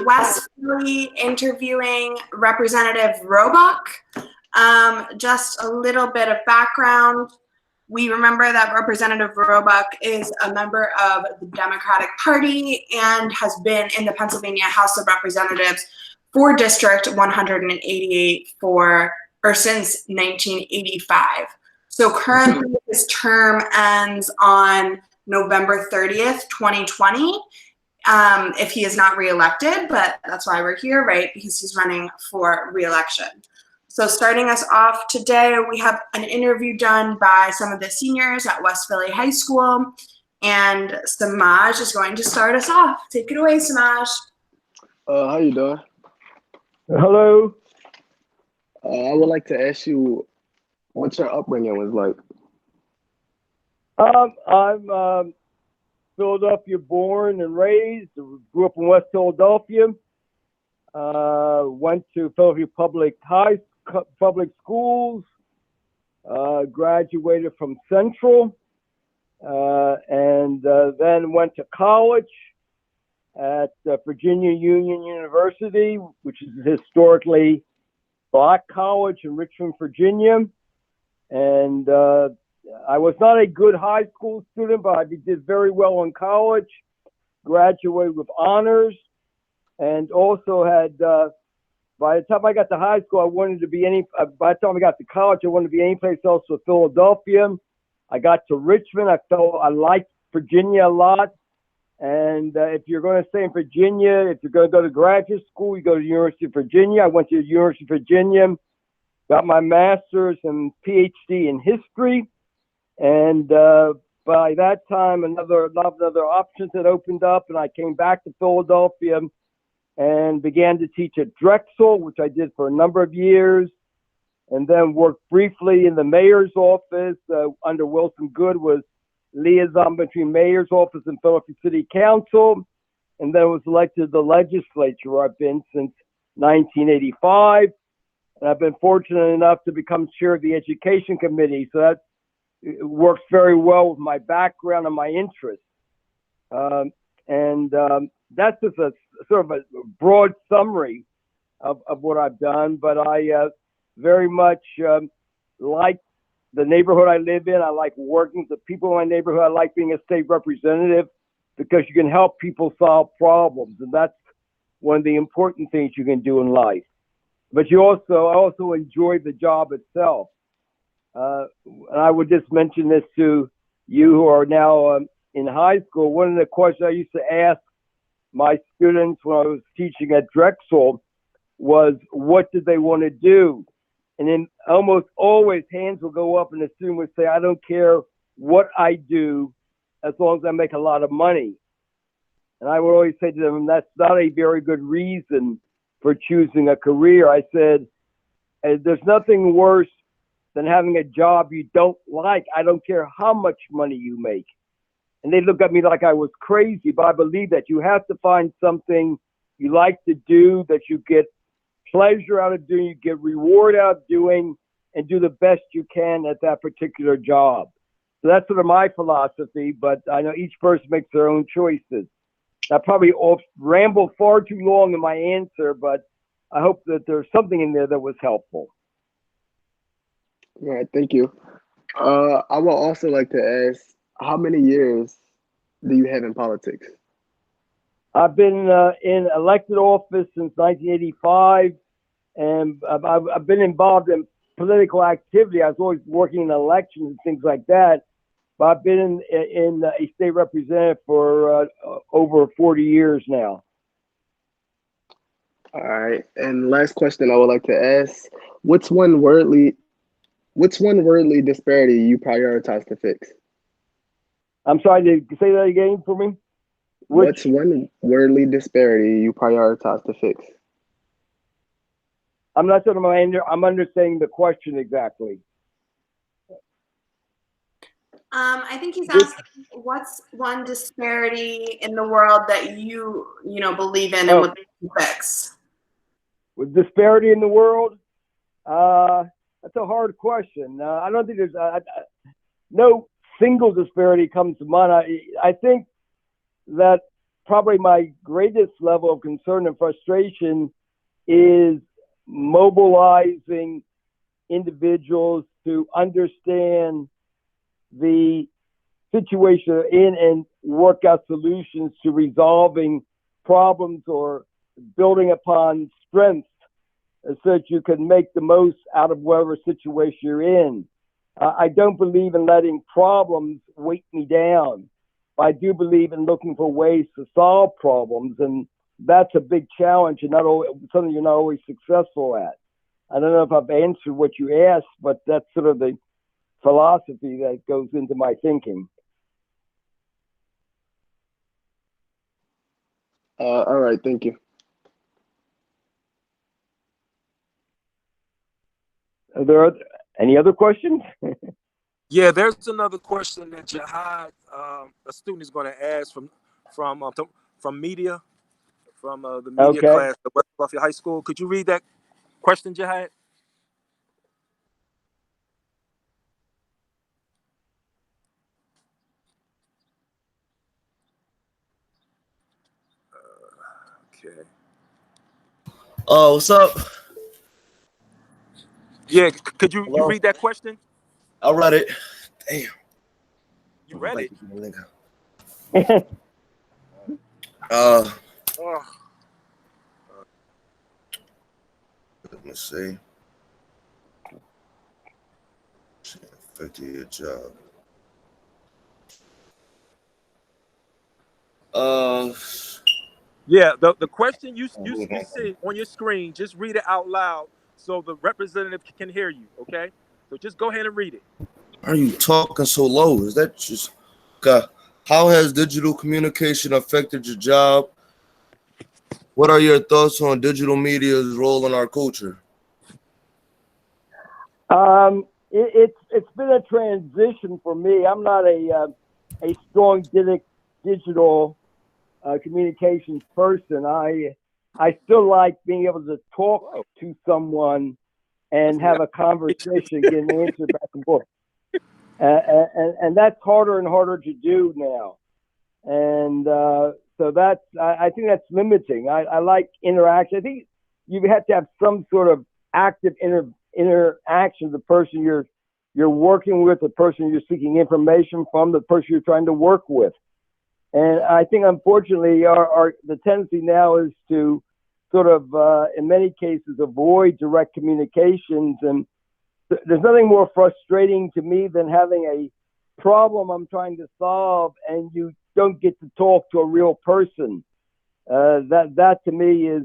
West Philly interviewing Representative Roebuck. Just a little bit of background. We remember that Representative Roebuck is a member of the Democratic Party and has been in the Pennsylvania House of Representatives for District 188 since 1985. So currently his term ends on November 30th, 2020, if he is not reelected, but that's why we're here, right? Because he's running for reelection. So starting us off today, we have an interview done by some of the seniors at West Philly High School, and Samaj is going to start us off. Take it away, Samaj. How you doing? Hello. I would like to ask you what your upbringing was like. I'm Philadelphia born and raised. Grew up in West Philadelphia. Went to Philadelphia public schools. Graduated from Central, and then went to college at Virginia Union University, which is a historically Black college in Richmond, Virginia. And I was not a good high school student, but I did very well in college, graduated with honors, and also had, by the time I got to high school, by the time I got to college, I wanted to be any place else but Philadelphia. I got to Richmond. I liked Virginia a lot. And if you're going to stay in Virginia, if you're going to go to graduate school, you go to the University of Virginia. I went to the University of Virginia, got my master's and PhD in history. And by that time, another options had opened up, and I came back to Philadelphia and began to teach at Drexel, which I did for a number of years, and then worked briefly in the mayor's office under Wilson Good, was liaison between mayor's office and Philadelphia City Council, and then was elected to the legislature, where I've been since 1985. And I've been fortunate enough to become chair of the education committee, so that works very well with my background and my interests. That's just a sort of a broad summary of what I've done, but I very much like the neighborhood I live in. I like working with the people in my neighborhood. I like being a state representative because you can help people solve problems, and that's one of the important things you can do in life. But I also enjoy the job itself. And I would just mention this to you who are now in high school. One of the questions I used to ask my students when I was teaching at Drexel was, what did they want to do? And then almost always hands will go up and the student would say, I don't care what I do as long as I make a lot of money. And I would always say to them, that's not a very good reason for choosing a career. I said, there's nothing worse than having a job you don't like. I don't care how much money you make. And they look at me like I was crazy, but I believe that you have to find something you like to do, that you get pleasure out of doing, you get reward out of doing, and do the best you can at that particular job. So that's sort of my philosophy, but I know each person makes their own choices. I probably rambled far too long in my answer, but I hope that there's something in there that was helpful. All right, thank you. I would also like to ask, how many years do you have in politics? I've been in elected office since 1985, and I've been involved in political activity. I was always working in elections and things like that, but I've been in a state representative for over 40 years now. All right, and last question I would like to ask, what's one worldly disparity you prioritize to fix? I'm sorry, did you say that again for me? What's one worldly disparity you prioritize to fix? I'm not sure I'm understanding the question exactly. I think he's asking, what's one disparity in the world that you believe in and would fix? With disparity in the world? That's a hard question. I don't think there's no single disparity comes to mind. I think that probably my greatest level of concern and frustration is mobilizing individuals to understand the situation they're in and work out solutions to resolving problems or building upon strengths so that you can make the most out of whatever situation you're in. I don't believe in letting problems weight me down. I do believe in looking for ways to solve problems, and that's a big challenge and not always, something you're not always successful at. I don't know if I've answered what you asked, but that's sort of the philosophy that goes into my thinking. All right, thank you. Are there any other questions? Yeah, there's another question that Jihad, a student, is going to ask from media, from the media Okay. class at West Philadelphia High School. Could you read that question, Jihad? Okay. Oh, what's up? Yeah, could you Hello? read that question? I read it. Damn. You read it? Uh, Oh, let me see. 50 a job. yeah. The question you see on your screen, just read it out loud so the representative can hear you. Okay. So just go ahead and read it. Why are you talking so low? Is that just God? How has digital communication affected your job? What are your thoughts on digital media's role in our culture? It's been a transition for me. I'm not a strong digital communications person. I still like being able to talk to someone and have a conversation, get an answer back and forth. And that's harder and harder to do now. And so I think that's limiting. I like interaction. I think you have to have some sort of active interaction with the person you're working with, the person you're seeking information from, the person you're trying to work with. And I think, unfortunately, the tendency now is to sort of, in many cases, avoid direct communications. And there's nothing more frustrating to me than having a problem I'm trying to solve and you don't get to talk to a real person. That to me is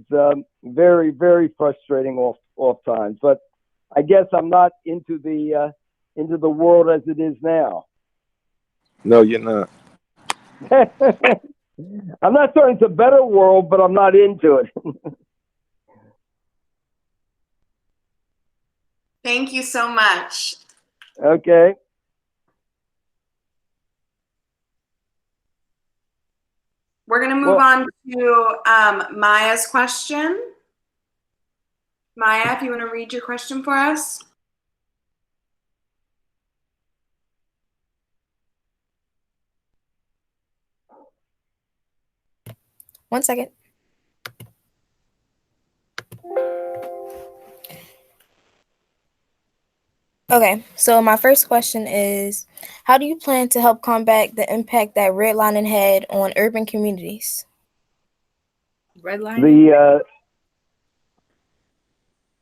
very, very frustrating off times. But I guess I'm not into the world as it is now. No, you're not. I'm not saying it's a better world, but I'm not into it. Thank you so much. Okay. We're going to move on to Maya's question. Maya, if you want to read your question for us. One second. Okay, so my first question is, how do you plan to help combat the impact that redlining had on urban communities? Redlining?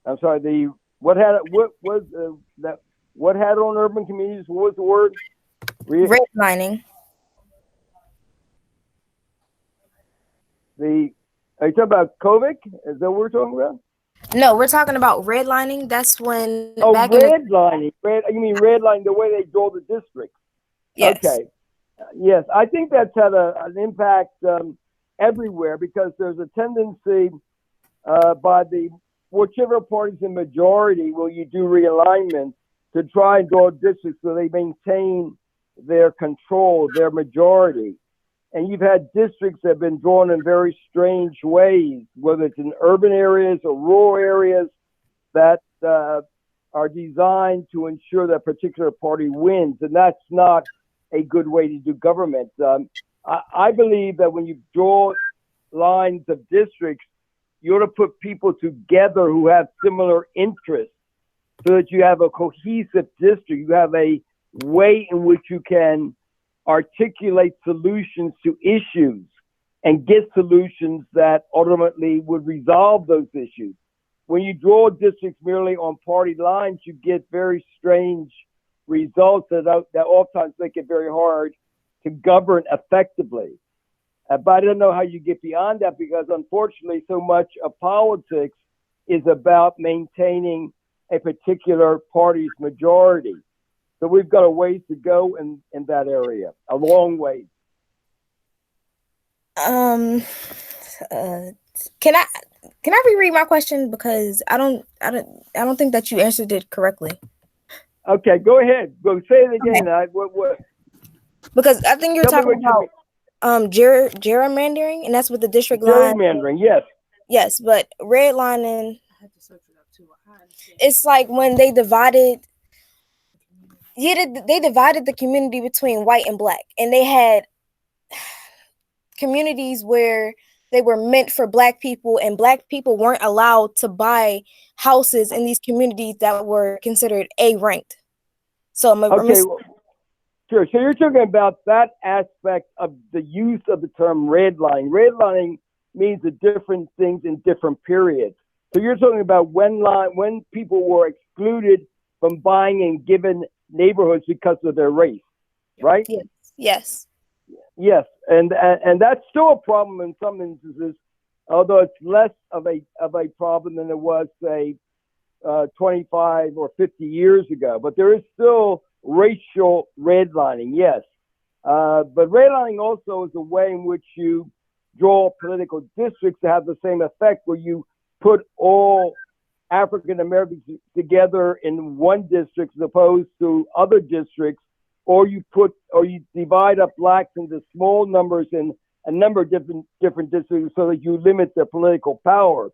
I'm sorry, what had on urban communities? What was the word? Redlining. Are you talking about COVID? Is that what we're talking about? No, we're talking about redlining. That's when redlining. You mean redlining, the way they draw the districts? Yes. Okay. Yes, I think that's had an impact everywhere because there's a tendency by whichever party's in majority will you do realignment to try and draw districts so they maintain their control, their majority. And you've had districts that have been drawn in very strange ways, whether it's in urban areas or rural areas that are designed to ensure that a particular party wins. And that's not a good way to do government. I believe that when you draw lines of districts, you ought to put people together who have similar interests so that you have a cohesive district. You have a way in which you can articulate solutions to issues and get solutions that ultimately would resolve those issues. When you draw districts merely on party lines, you get very strange results that oftentimes make it very hard to govern effectively. But I don't know how you get beyond that, because unfortunately so much of politics is about maintaining a particular party's majority. So we've got a ways to go in that area, a long way. Can I reread my question, because I don't think that you answered it correctly. Okay, go ahead. Go say it again. Okay. What? Because I think you're Tell me talking what about gerrymandering, and that's with the district line. gerrymandering, yes. Yes, but redlining, it's like when they divided. Yeah, they divided the community between white and black, and they had communities where they were meant for black people, and black people weren't allowed to buy houses in these communities that were considered A ranked. So Okay, well, sure. So you're talking about that aspect of the use of the term redlining. Redlining means the different things in different periods. So you're talking about when people were excluded from buying in given neighborhoods because of their race, right? Yes. Yes, and that's still a problem in some instances, although it's less of a problem than it was, say, 25 or 50 years ago. But there is still racial redlining, yes. But redlining also is a way in which you draw political districts to have the same effect, where you put all African Americans together in one district as opposed to other districts, or you divide up blacks into small numbers in a number of different districts so that you limit their political power.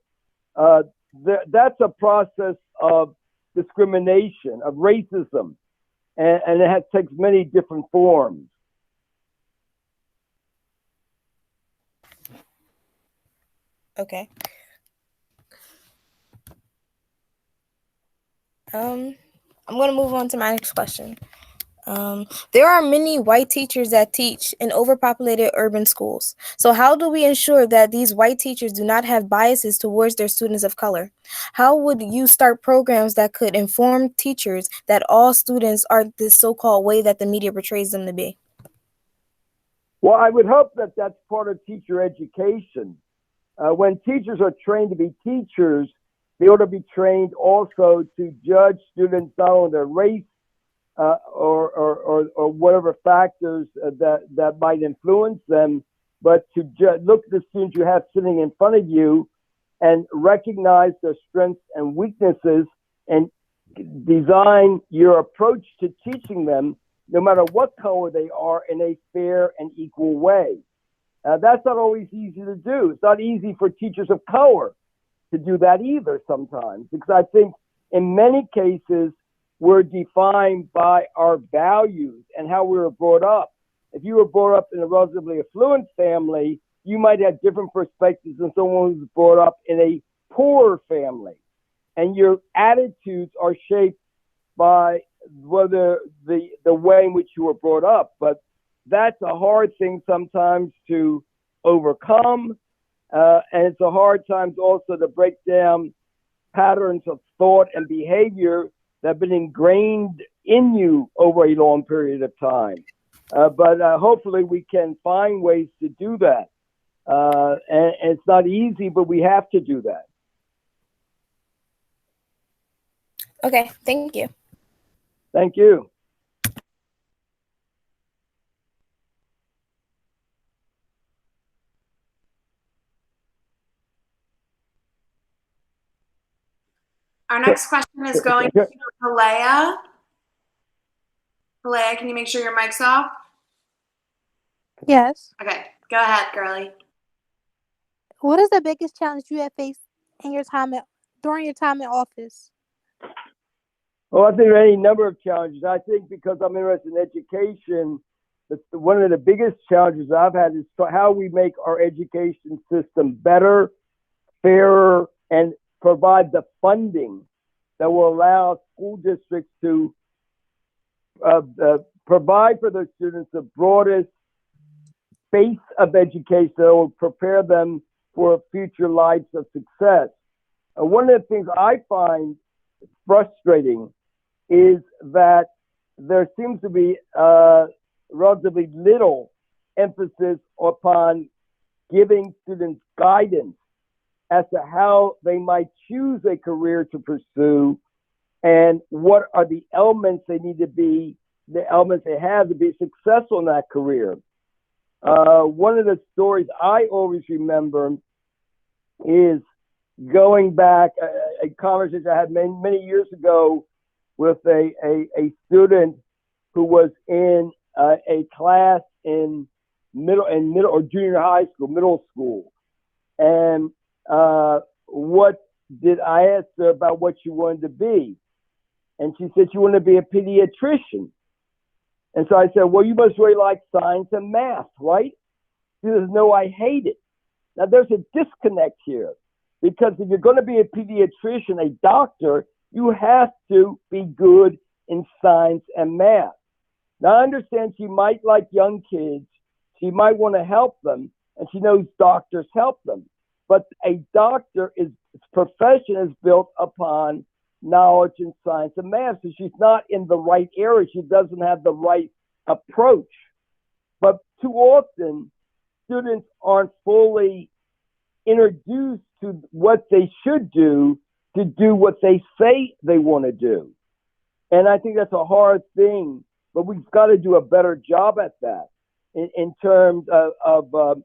That's a process of discrimination, of racism, and it takes many different forms. Okay. I'm going to move on to my next question. There are many white teachers that teach in overpopulated urban schools. So how do we ensure that these white teachers do not have biases towards their students of color? How would you start programs that could inform teachers that all students aren't the so-called way that the media portrays them to be? Well, I would hope that that's part of teacher education. When teachers are trained to be teachers, they ought to be trained also to judge students not on their race, or whatever factors that might influence them, but to look at the students you have sitting in front of you and recognize their strengths and weaknesses, and design your approach to teaching them, no matter what color they are, in a fair and equal way. That's not always easy to do. It's not easy for teachers of color to do that either sometimes, because I think in many cases, we're defined by our values and how we were brought up. If you were brought up in a relatively affluent family, you might have different perspectives than someone who's brought up in a poorer family. And your attitudes are shaped by whether the way in which you were brought up. But that's a hard thing sometimes to overcome. And it's a hard time also to break down patterns of thought and behavior that have been ingrained in you over a long period of time. But hopefully we can find ways to do that. And it's not easy, but we have to do that. Okay, thank you. Thank you. Our next question is going to Halea. Halea, can you make sure your mic's off? Yes. Okay, go ahead, girly. What is the biggest challenge you have faced in your time during your time in office? Well, I think there are any number of challenges. I think because I'm interested in education, one of the biggest challenges I've had is how we make our education system better, fairer, and provide the funding that will allow school districts to provide for their students the broadest base of education that will prepare them for future lives of success. One of the things I find frustrating is that there seems to be relatively little emphasis upon giving students guidance as to how they might choose a career to pursue and what are the elements they need to be, the elements they have to be successful in that career. One of the stories I always remember is going back, a conversation I had many years ago with a student who was in a class in middle or junior high school, middle school. And what did I ask her about what she wanted to be? And she said she wanted to be a pediatrician. And so I said, well, you must really like science and math, right? She says, no, I hate it. Now there's a disconnect here, because if you're going to be a pediatrician, a doctor, you have to be good in science and math. Now I understand she might like young kids. She might want to help them, and she knows doctors help them. But a doctor its profession is built upon knowledge in science and math. So she's not in the right area. She doesn't have the right approach. But too often, students aren't fully introduced to what they should do to do what they say they want to do. And I think that's a hard thing, but we've got to do a better job at that in terms of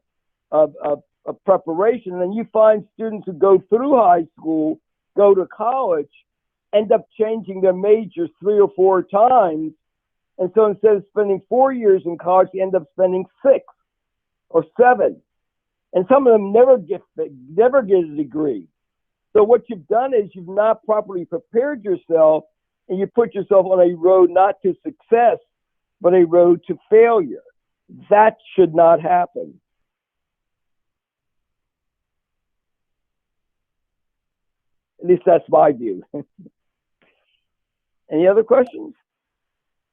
preparation. And then you find students who go through high school, go to college, end up changing their major 3 or 4 times. And so instead of spending 4 years in college, they end up spending 6 or 7. And some of them never get a degree. So what you've done is you've not properly prepared yourself, and you put yourself on a road not to success, but a road to failure. That should not happen. At least that's my view. Any other questions?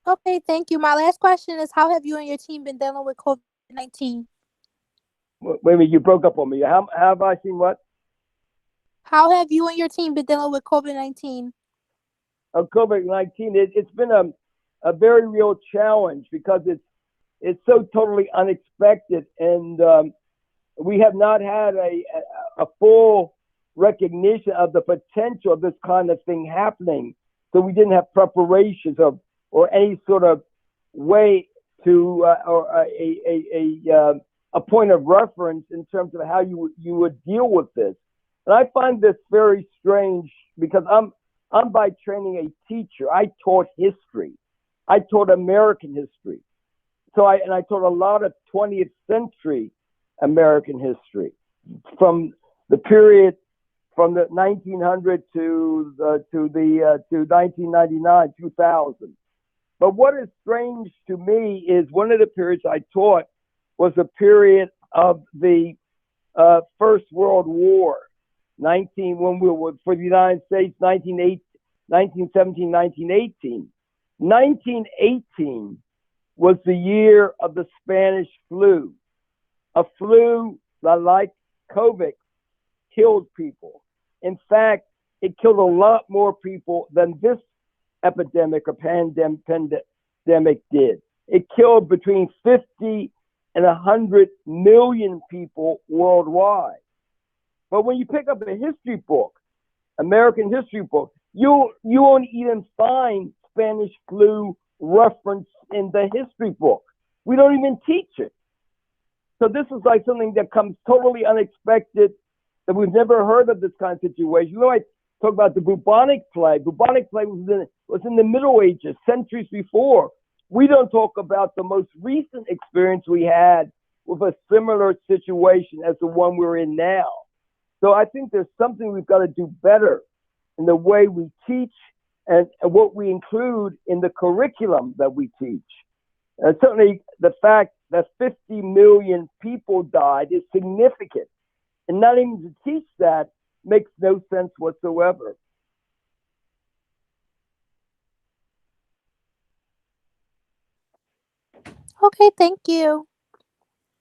Okay, thank you. My last question is, how have you and your team been dealing with COVID-19? Wait a minute, you broke up on me. How have I seen what? How have you and your team been dealing with COVID-19? COVID-19, it's been a very real challenge because it's so totally unexpected, and we have not had a full recognition of the potential of this kind of thing happening. So we didn't have preparations or any sort of way to or a point of reference in terms of how you would deal with this. And I find this very strange because I'm by training a teacher. I taught history. I taught American history. So I taught a lot of 20th century American history from the period from the 1900 to 1999, 2000. But what is strange to me is one of the periods I taught was a period of the First World War, for the United States, 1917, 1918. 1918 was the year of the Spanish flu, a flu that, like COVID, killed people. In fact, it killed a lot more people than this epidemic or pandemic did. It killed between 50 and 100 million people worldwide. But when you pick up a history book, American history book, you won't even find Spanish flu reference in the history book. We don't even teach it. So this is like something that comes totally unexpected, that we've never heard of this kind of situation. You know, I talk about the bubonic plague. Bubonic plague was in the Middle Ages, centuries before. We don't talk about the most recent experience we had with a similar situation as the one we're in now. So I think there's something we've got to do better in the way we teach and what we include in the curriculum that we teach. Certainly, the fact that 50 million people died is significant. And not even to teach that makes no sense whatsoever. Okay, thank you.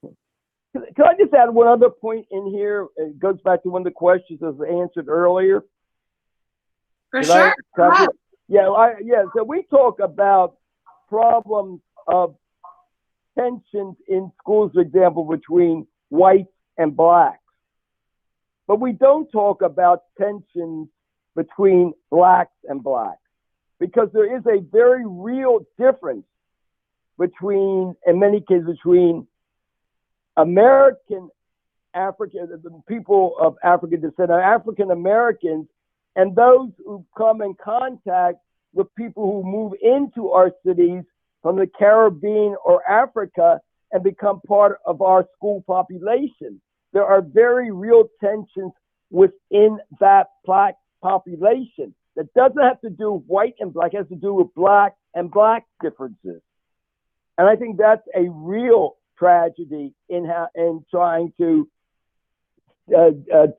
Can I just add one other point in here? It goes back to one of the questions that was answered earlier. For Can sure. So we talk about problems of tensions in schools, for example, between whites and blacks. But we don't talk about tensions between blacks and blacks, because there is a very real difference between, in many cases, between American the people of African descent, African Americans, and those who come in contact with people who move into our cities from the Caribbean or Africa and become part of our school population. There are very real tensions within that black population that doesn't have to do with white and black, it has to do with black and black differences. And I think that's a real tragedy in trying to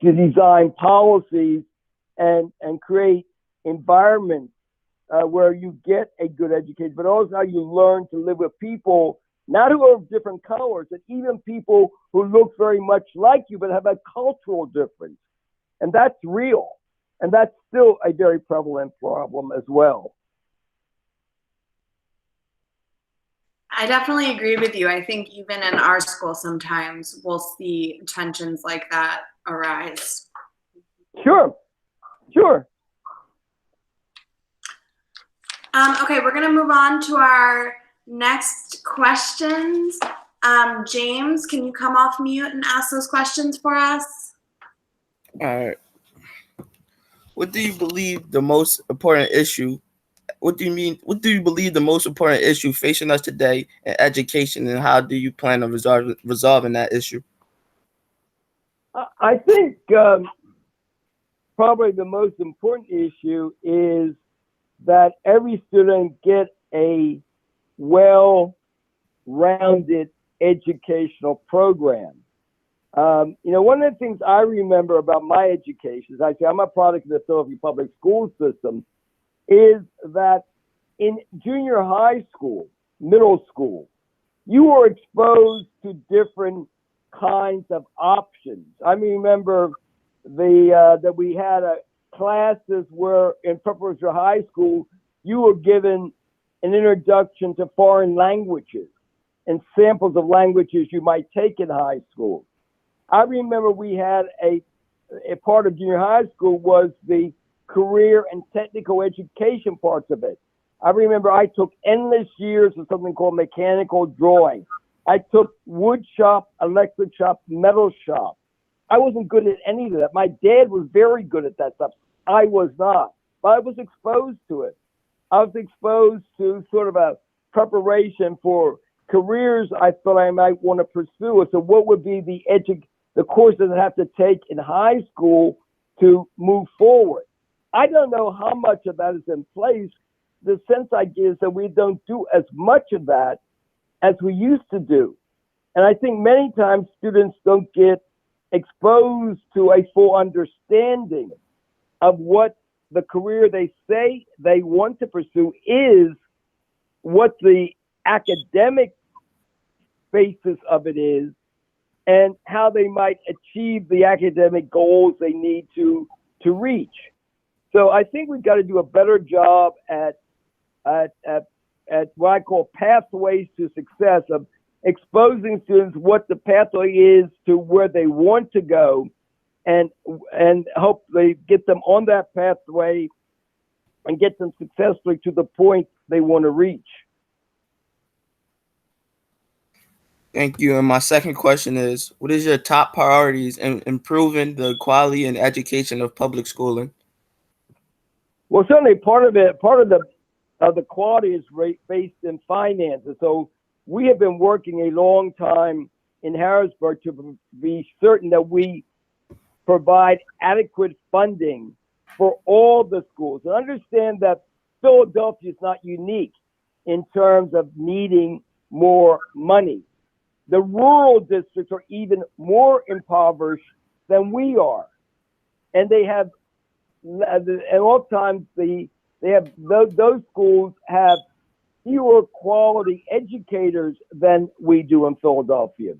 design policies and create environments where you get a good education, but also how you learn to live with people, not who are of different colors, but even people who look very much like you, but have a cultural difference. And that's real. And that's still a very prevalent problem as well. I definitely agree with you. I think even in our school, sometimes we'll see tensions like that arise. Sure. Okay, we're going to move on to our next questions. James, can you come off mute and ask those questions for us? All right. What do you believe the most important issue? What do you believe the most important issue facing us today in education, and how do you plan on resolving that issue? I think probably the most important issue is that every student get a well-rounded educational program. One of the things I remember about my education, I'm a product of the Philadelphia public school system, is that in junior high school, middle school, you were exposed to different kinds of options. I remember that we had classes where in preparatory high school, you were given an introduction to foreign languages and samples of languages you might take in high school. I remember we had a part of junior high school was the career and technical education parts of it. I remember I took endless years of something called mechanical drawing. I took wood shop, electric shop, metal shop. I wasn't good at any of that. My dad was very good at that stuff. I was not, but I was exposed to it. I was exposed to sort of a preparation for careers I thought I might want to pursue. So what would be the courses I have to take in high school to move forward? I don't know how much of that is in place. The sense I get is that we don't do as much of that as we used to do. And I think many times students don't get exposed to a full understanding of what the career they say they want to pursue is, what the academic basis of it is, and how they might achieve the academic goals they need to reach. So I think we've got to do a better job at what I call pathways to success, of exposing students what the pathway is to where they want to go, and hopefully get them on that pathway and get them successfully to the point they want to reach. Thank you. And my second question is, what is your top priorities in improving the quality and education of public schooling? Well, certainly part of the quality is based in finances. So we have been working a long time in Harrisburg to be certain that we provide adequate funding for all the schools. And understand that Philadelphia is not unique in terms of needing more money. The rural districts are even more impoverished than we are, and they have, at all times, those schools have fewer quality educators than we do in Philadelphia.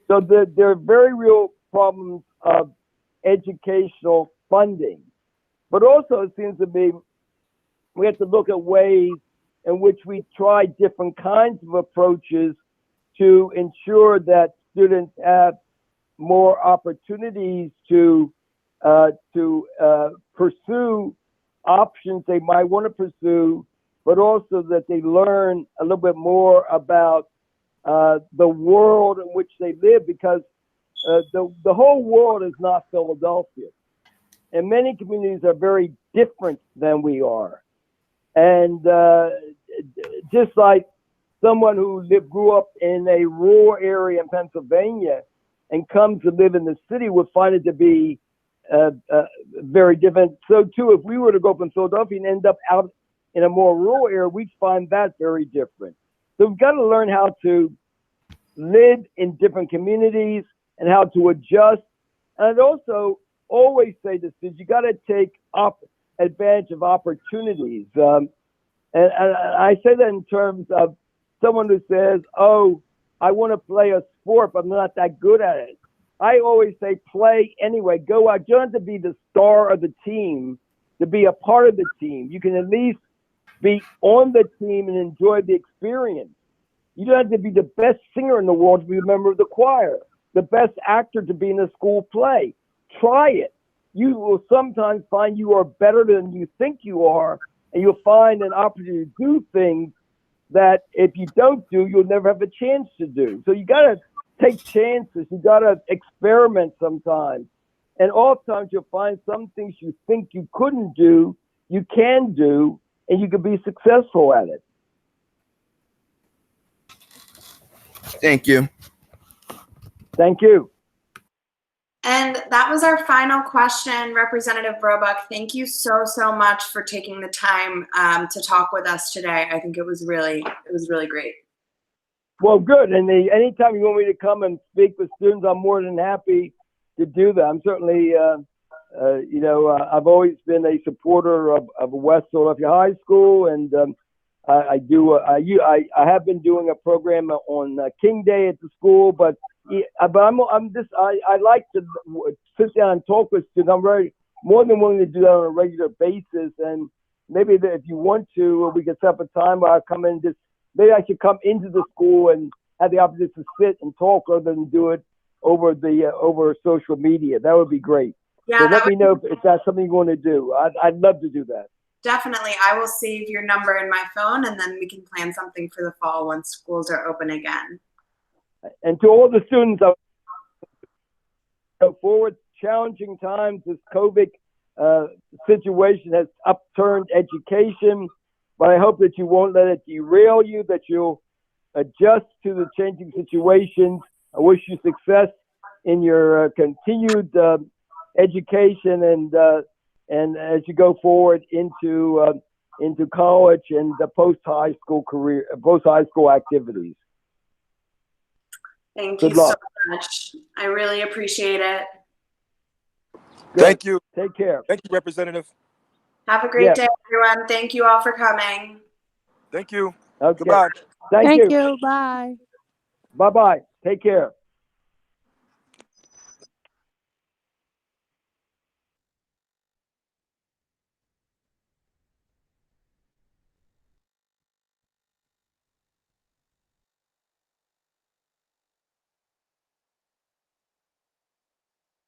So there are very real problems of educational funding. But also, it seems to me, we have to look at ways in which we try different kinds of approaches to ensure that students have more opportunities to pursue options they might want to pursue, but also that they learn a little bit more about the world in which they live, because the whole world is not Philadelphia. And many communities are very different than we are. And just like someone who grew up in a rural area in Pennsylvania and comes to live in the city would find it to be very different. So too, if we were to go up in Philadelphia and end up out in a more rural area, we'd find that very different. So we've got to learn how to live in different communities and how to adjust. And I'd also always say this, is you got to take advantage of opportunities. And I say that in terms of someone who says, oh, I want to play a sport, but I'm not that good at it. I always say play anyway. Go out. You don't have to be the star of the team to be a part of the team. You can at least be on the team and enjoy the experience. You don't have to be the best singer in the world to be a member of the choir, the best actor to be in a school play. Try it. You will sometimes find you are better than you think you are, and you'll find an opportunity to do things that if you don't do, you'll never have a chance to do. So you got to take chances. You got to experiment sometimes. And oftentimes you'll find some things you think you couldn't do, you can do, and you can be successful at it. Thank you. Thank you. And that was our final question. Representative Roebuck, thank you so much for taking the time to talk with us today. I think it was really great. Well, good. And anytime you want me to come and speak with students, I'm more than happy to do that. I'm certainly, I've always been a supporter of West Philadelphia High School, and I have been doing a program on King Day at the school, but I like to sit down and talk with students. I'm more than willing to do that on a regular basis, and maybe if you want to, we could set up a time where I come in. Maybe I should come into the school and have the opportunity to sit and talk rather than do it over social media. That would be great. Yeah, so let me know if that's something you want to do. I'd love to do that. Definitely. I will save your number in my phone, and then we can plan something for the fall once schools are open again. And to all the students, forward challenging times, this COVID situation has upturned education, but I hope that you won't let it derail you, that you'll adjust to the changing situations. I wish you success in your continued education and as you go forward into college and the post-high school activities. Thank you so much. I really appreciate it. Good. Thank you. Take care. Thank you, Representative. Have a great day, everyone. Thank you all for coming. Thank you. Okay. Goodbye. Thank you. you. Bye. Bye-bye. Take care.